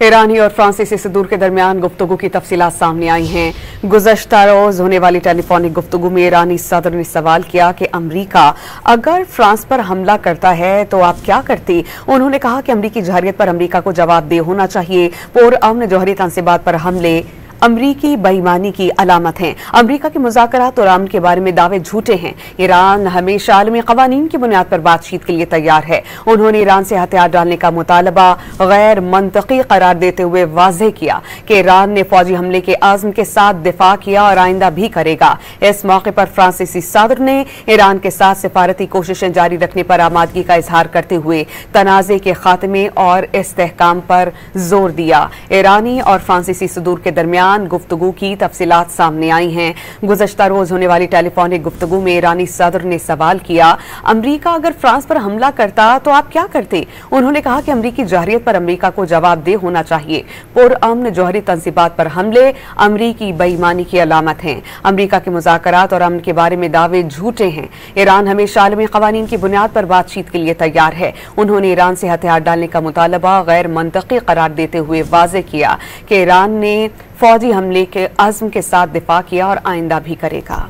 ईरानी और फ्रांसीसी सदूर के दरमियान गुफ्तगू की तफसीलात सामने आई हैं। गुज़श्ता रोज होने वाली टेलीफोनिक गुफ्तगू में ईरानी सदर ने सवाल किया कि अमरीका अगर फ्रांस पर हमला करता है तो आप क्या करती। उन्होंने कहा कि अमरीकी जहरियत पर अमरीका को जवाबदेह होना चाहिए। पुरअमन जौहरी तंसीबात पर हमले अमरीकी बेईमानी की अलामत हैं। अमरीका के मुज़ाकरात और अमन के बारे में दावे झूठे हैं। ईरान हमेशा आलमी क़वानीन की बुनियाद पर बातचीत के लिए तैयार है। उन्होंने ईरान से हथियार डालने का मुतालबा गैर मंतकी करार देते हुए वाज़ेह किया कि ईरान ने फौजी हमले के आज़म के साथ दिफा किया और आइंदा भी करेगा। इस मौके पर फ्रांसीसी सदर ने ईरान के साथ सिफारती कोशिशें जारी रखने पर आमादगी का इजहार करते हुए तनाज़े के खात्मे और इस्तेहकाम पर जोर दिया। ईरानी और फ्रांसीसी सदूर के दरमियान गुफ्तगू की तफसीलात सामने आई हैं। गुज़श्ता रोज होने वाली टेलीफोनिक गुफ्तगू में ईरानी सदर ने सवाल किया, अमरीका अगर फ्रांस पर हमला करता तो आप क्या करते। उन्होंने कहा कि अमरीकी जहरियत पर अमरीका को जवाबदेह होना चाहिए। पुरअमन जौहरी तंसीबात पर हमले अमरीकी बेईमानी की अलामत हैं। अमरीका के मुज़ाकरात और अमन के बारे में दावे झूठे हैं। ईरान हमेशा आलमी क़वानीन की बुनियाद पर बातचीत के लिए तैयार है। उन्होंने ईरान से हथियार डालने का मुतालबा गैर मंतकी करार देते हुए वाज़ेह किया कि ईरान ने फौजी हमले के अज़्म के साथ दिफा किया और आइंदा भी करेगा।